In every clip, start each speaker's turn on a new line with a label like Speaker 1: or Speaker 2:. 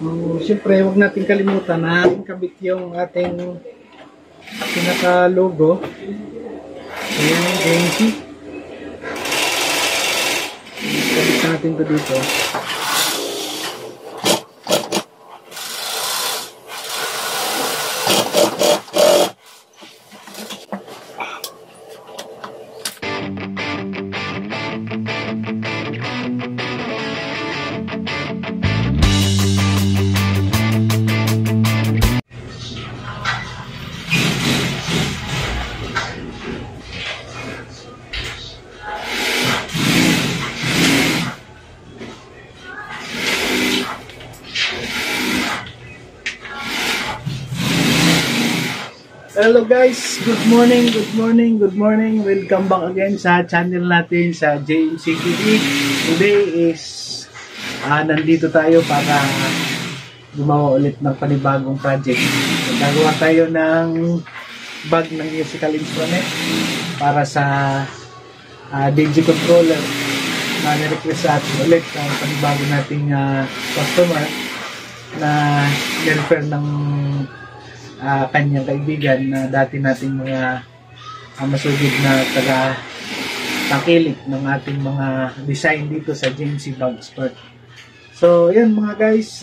Speaker 1: So, siyempre, huwag natin kalimutan na kabit yung ating pinaka-logo. Ayan, JMC. Kabit natin ito dito. Hello guys, good morning, good morning, good morning. Welcome back again sa channel natin sa JMC TV. Today is nandito tayo para gumawa ulit ng panibagong project. Gagawa tayo ng bag ng musical instrument para sa DJ controller na nirequest sa atin ulit ng panibago nating customer na refer ng kanyang kaibigan na dati nating mga masugid na taga-tangkilik ng ating mga design dito sa JMC Bag Expert. So, yan mga guys,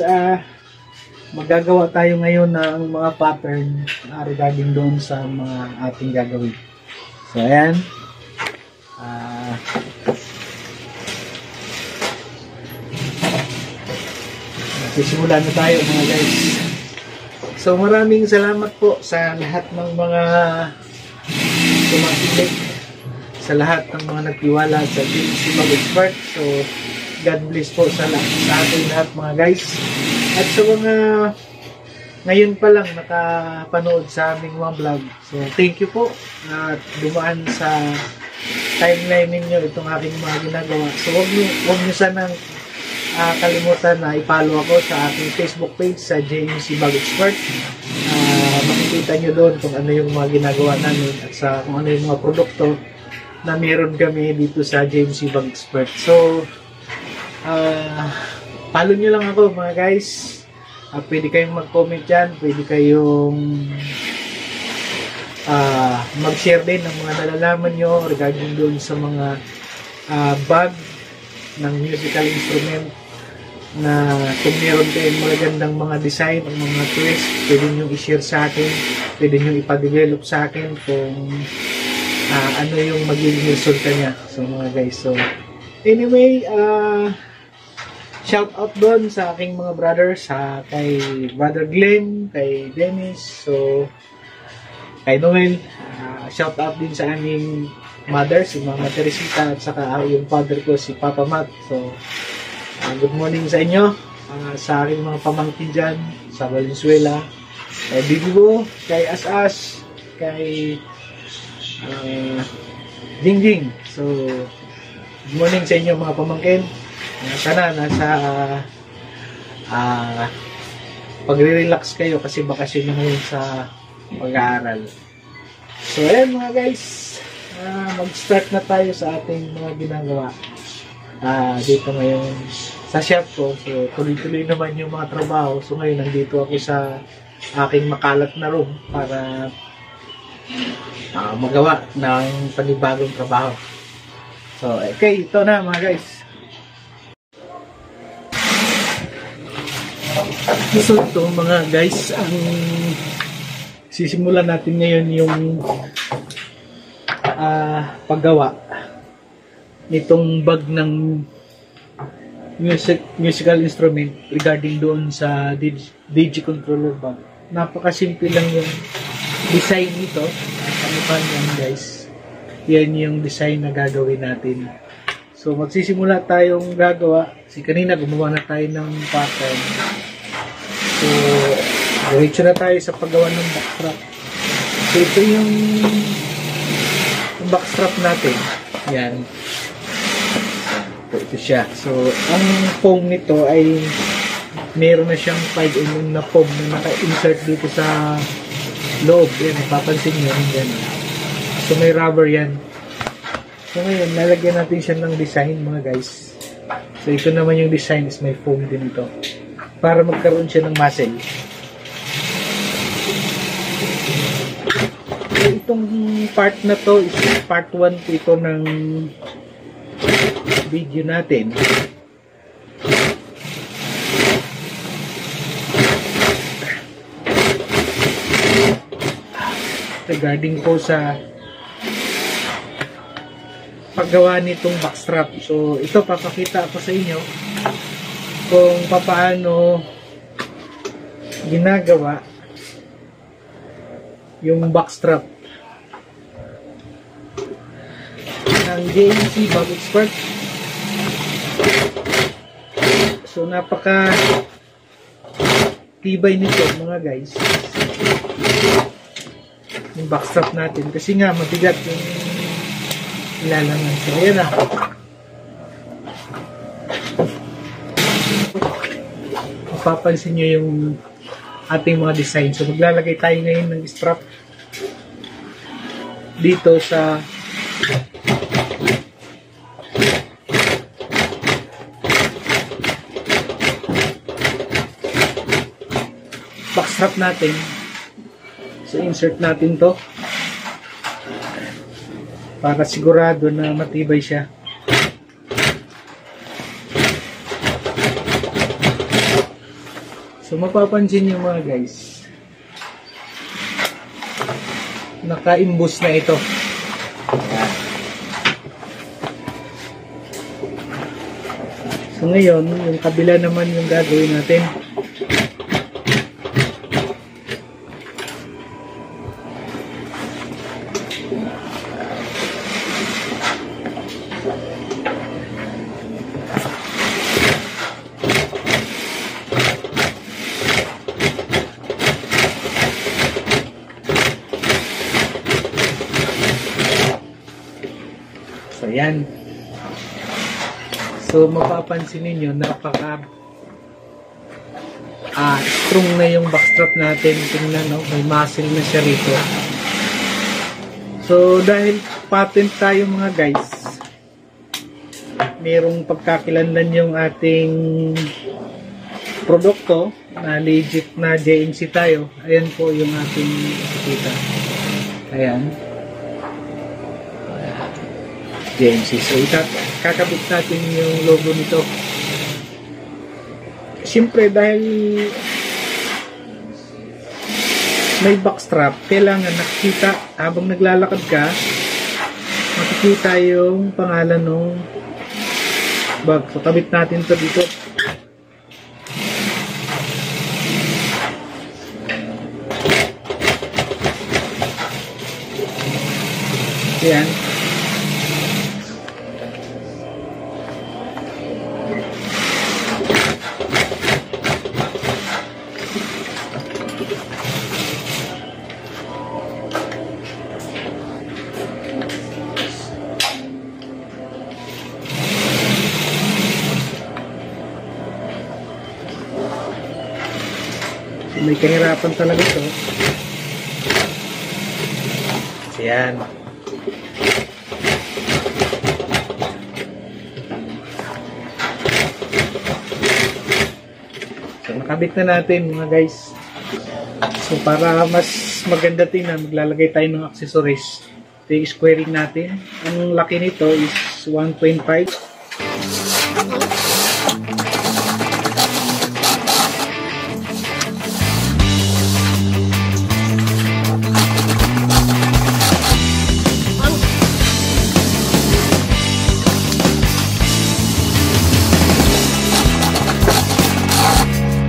Speaker 1: magagawa tayo ngayon ng mga pattern regarding doon sa mga ating gagawin. So, ayan. Sisimulan na tayo mga guys. So maraming salamat po sa lahat ng mga tumakilik, sa lahat ng mga nagtiwala sa JMC Bag Expert. So God bless po sa ating lahat mga guys. At sa mga ngayon pa lang nakapanood sa aming mga vlog, so thank you po at dumaan sa timeline ninyo itong aking mga ginagawa. So huwag nyo sanang kalimutan na i-follow ako sa aking Facebook page sa JMC Bag Expert. Makikita nyo doon kung ano yung mga ginagawa namin at sa kung ano yung mga produkto na meron kami dito sa JMC Bag Expert. So, follow nyo lang ako mga guys. Pwede kayong mag-comment dyan. Pwede kayong mag-share din ng mga nalalaman nyo regarding doon sa mga bag ng musical instrument na kung meron kayong magagandang mga design o mga twist, pwede nyo i-share sa akin, pwede nyo ipa-develop sa akin kung ano yung magiging resulta niya. So mga guys, so anyway, shout out doon sa aking mga brothers, kay Brother Glenn, kay Dennis, so kay Noel, shout out din sa aming mother, si Mama Teresita, at saka yung father ko, si Papa Matt. So, good morning sa inyo, sa aking mga pamangkin dyan, sa Valenzuela, kay Bibibo, kay Asas, kay Jingjing. So, good morning sa inyo mga pamangkin. Sana nasa pagre-relax kayo kasi bakasyon nyo ngayon sa pag-aaral. So, ayan mga guys, mag-start na tayo sa ating mga ginagawa dito ngayon sa shop ko. So tuloy-tuloy naman yung mga trabaho. So ngayon nandito ako sa aking makalat na room para magawa ng panibagong trabaho. So okay, ito na mga guys. So ito mga guys, ang sisimulan natin ngayon yung paggawa nitong bag ng musical instrument regarding doon sa DJ controller bag. Napakasimple lang yung design nito. Ano pa yan guys? Yan yung design na gagawin natin. So magsisimula tayong gagawa. Kasi kanina gumawa na tayo ng pattern. So diretso na tayo sa paggawa ng backstrap. So ito yung backstrap natin. Yan. Ito siya. So, ang foam nito ay meron na siyang 5mm na foam na naka-insert dito sa loob. Yan, ipapansin nyo. Yan. So, may rubber yan. So, ngayon, lalagyan natin siya ng design mga guys. So, ito naman yung design is may foam din ito. para magkaroon siya ng muscle. So, itong part na to is part 1 po ito ng video natin. Regarding po sa paggawa nitong backstrap. So, ito papakita ko sa inyo kung paano ginagawa yung backstrap ng JMC Bag Expert. So, napaka tibay nito mga guys, yung backstrap natin, kasi nga mabigat yung ilalangan. So, ayan na. Mapapansin nyo yung ating mga design. So, maglalagay tayo ngayon ng strap dito sa backstrap natin. So, insert natin to para sigurado na matibay siya. So, mapapansin nyo mga guys, naka-imbus na ito. So, ngayon, yung kabila naman yung gagawin natin. So, yan. So, mapapansin ninyo, napaka strong na yung backstrap natin. Tingnan, no? May muscle na siya rito. So, dahil patent tayo mga guys, merong pagkakilanlan yung ating produkto na legit na JMC tayo. Ayan po yung ating kita. Ayan. JMC. So, kakabit natin yung logo nito. Siyempre, dahil may backstrap, kailangan nakikita habang naglalakad ka, makikita yung pangalan ng bag. So, kabit natin to dito. Ayan. May kahirapan talaga ito. Ayan. So, nakabit na natin mga guys. So, para mas maganda tingnan, maglalagay tayo ng accessories. Ito yung squaring natin. Ang laki nito is 1.5.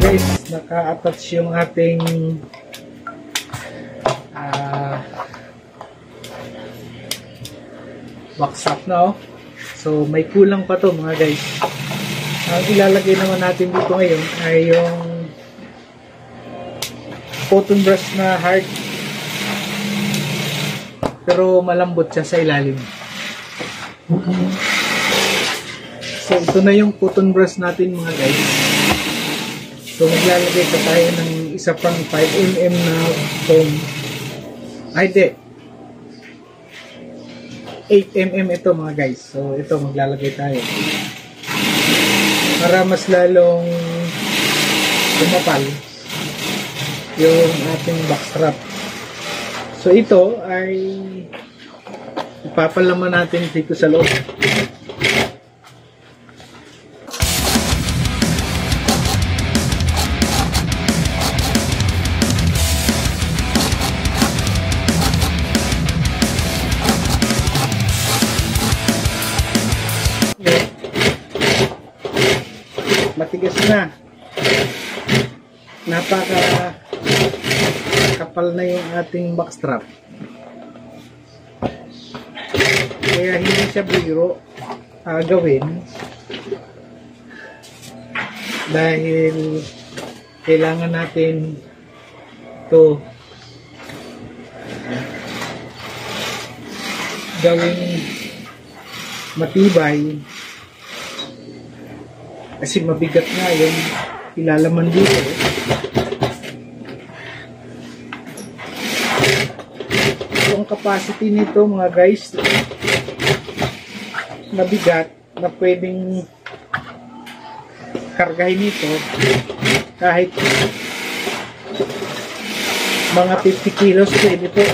Speaker 1: Guys, naka-attach yung ating backstrap na, oh. So, may kulang pa to mga guys. Ang ilalagay naman natin dito ngayon ay yung cotton brush na hard, pero malambot siya sa ilalim. So, ito na yung cotton brush natin mga guys. So, maglalagay pa tayo ng isa pang 5mm na foam. Ay, di. 8mm ito mga guys. So, ito maglalagay tayo. Para mas lalong kumapal yung ating backstrap. So ito ay ipapalaman natin dito sa loob. Matigas na, napaka kapal na yung ating backstrap, kaya hindi siya biro gawin, dahil kailangan natin to gawing matibay. Kasi mabigat nga yung ilalaman dito. Yung capacity nito mga guys, mabigat na pwedeng kargahin ito kahit mga 50 kilos pwede po.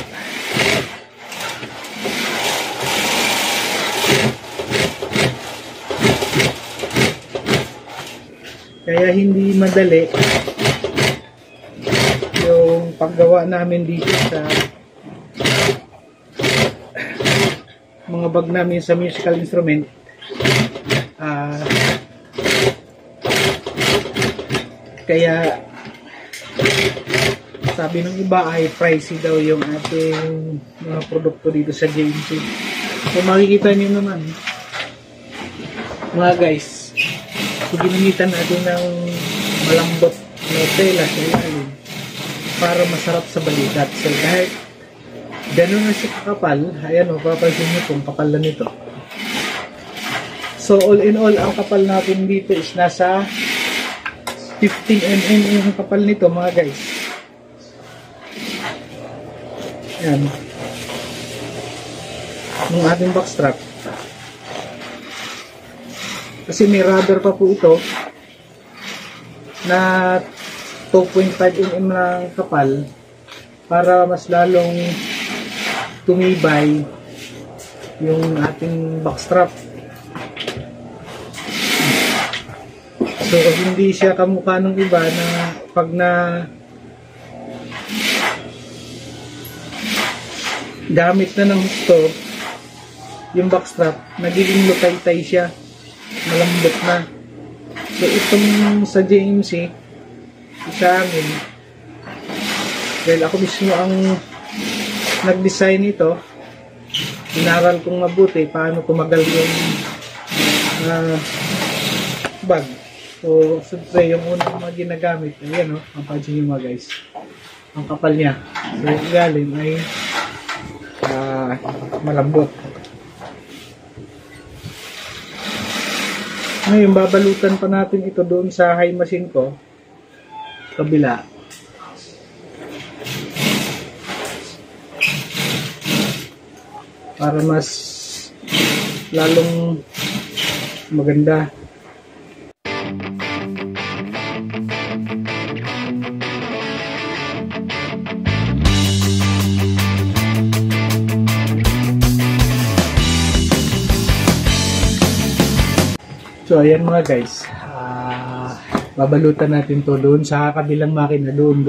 Speaker 1: Kaya hindi madali yung paggawa namin dito sa mga bag namin sa musical instrument. Kaya sabi ng iba ay pricey daw yung ating mga produkto dito sa JMC. So makikita niyo naman mga guys, so, ginamitan natin ng malambot na tela sa ilalim para masarap sa balikat. So kahit gano'n na siya kakapal, ayan o, papansin nyo kung kapal na nito. So all in all, ang kapal natin dito is nasa 15 mm yung kapal nito mga guys. Ayan, yung ating backstrap. Kasi may rubber pa po ito na 2.5 mm ng kapal para mas lalong tumibay yung ating backstrap. So hindi siya kamukha ng iba na pag na gamit na ng gusto yung backstrap, nagiging lutay-tay siya, malambot na. So itong sa JMC, sa amin, dahil ako mismo ang nag-design ito, inaral kong mabuti paano tumagal yung bag. So siyempre yung unang mga ginagamit, ayan o, ang pansin nyo mga guys, ang kapal niya. So yung ilalim ay malambot. Ngayon, babalutan pa natin ito doon sa high machine ko, kabila. Para mas lalong maganda. So ayan mga guys, babalutan natin to doon sa kabilang makina, doon.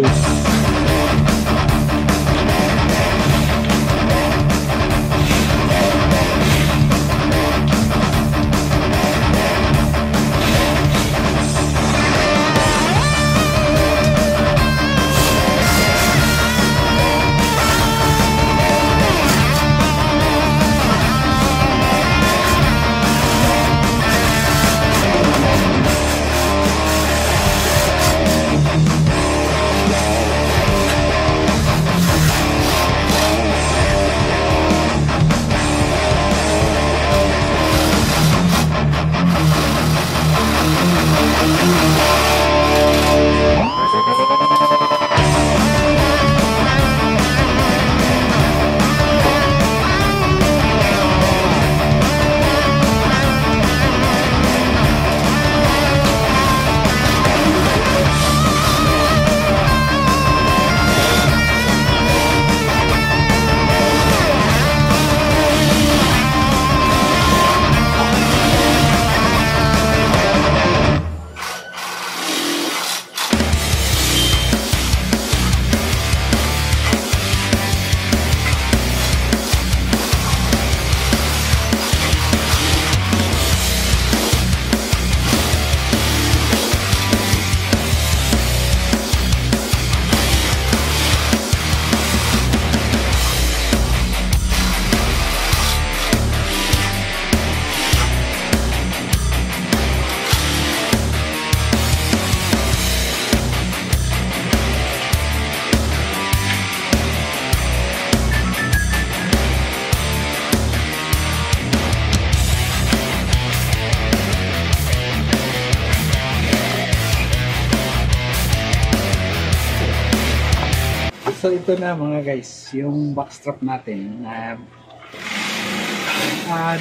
Speaker 1: So ito na mga guys, yung backstrap natin na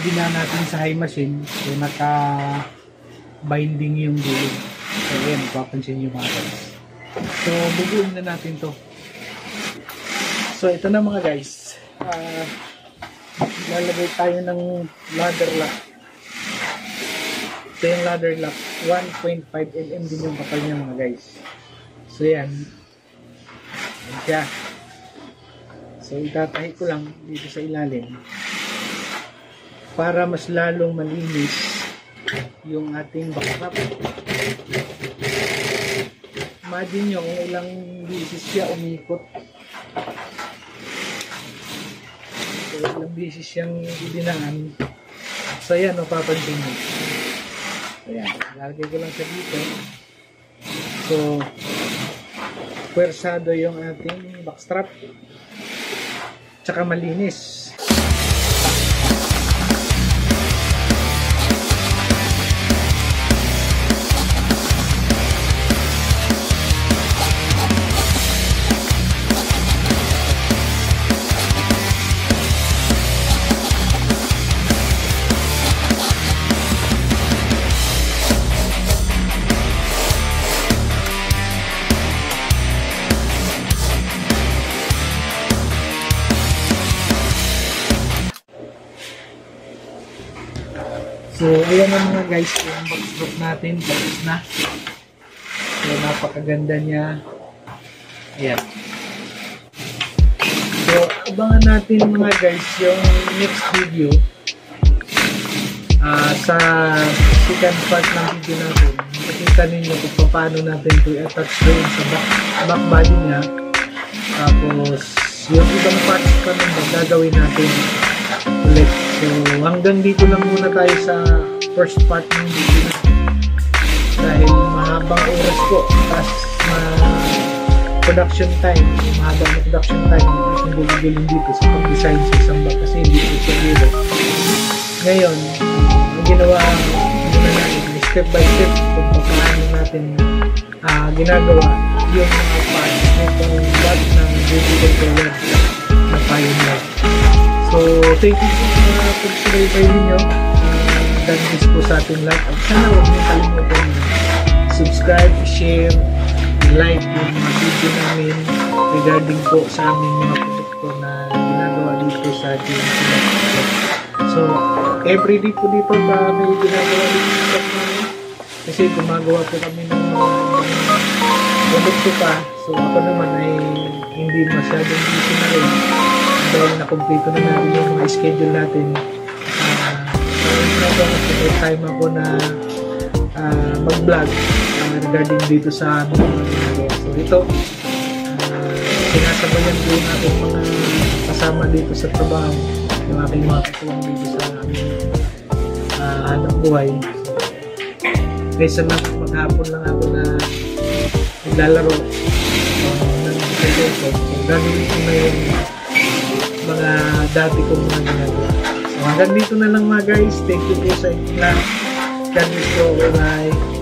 Speaker 1: dina natin sa high machine. So naka binding yung dulo. So ayan, papansin nyo mga guys. So bubuin na natin to. So ito na mga guys, lalagay tayo ng ladder lock. Ito yung ladder lock, 1.5 mm din yung kapal niya mga guys. So yan, yan siya. So itatahi ko lang dito sa ilalim para mas lalong malinis yung ating backstrap. Imagine nyo kung ilang bisis siya umikot. So ilang bisis siyang idinaan. So yan, papansin nyo. Ayan, lalagay ko lang siya dito. So pwersado yung ating backstrap, tsaka malinis. So, ayan na mga guys, yung backstrap natin, tapos na. So, napakaganda niya. Ayan. So, abangan natin mga guys yung next video. Sa second part ng video natin, makikita ninyo kung paano natin ito i-attach doon sa back body niya. Tapos, yung ibang parts pa naman gagawin natin ulit. So, hanggang dito lang muna tayo sa first part ng video natin. Dahil mahabang oras po, plus production time, mahabang production time yung gulong dito sa pag-design sa isang bag kasi hindi po siya dito. Ngayon, ang ginawa muna natin, step by step, kung paano natin ginagawa yung mga parts nitong bag ng baby controller na Pioneer. So, thank you po sa pag-subscribe ninyo. God bless po sa ating lahat. At sana huwag nyo kalimutan subscribe, share, like yung mga video namin regarding po sa aming mga produkto na ginagawa dito sa JMC. So, everyday po dito may ginagawa dito sa shop namin. Kasi gumagawa po kami ng mga produkto pa. So, ako naman ay hindi masyadong busy na rin. Dahil na-complete na natin yung mga schedule natin. May time ako na mag-vlog regarding dito sa mga ginagawa. So ito, sinasabayan po natin mga kasama dito sa trabaho, yung aking mga katuwang dito sa aming hanap buhay. Kaysa na maghapon lang ako na naglalaro ng video. So gagawin ko na yung mga dati kong mga ginagawa. So hanggang dito na lang mga guys. Thank you po sa inyo lahat. God bless you. Bye.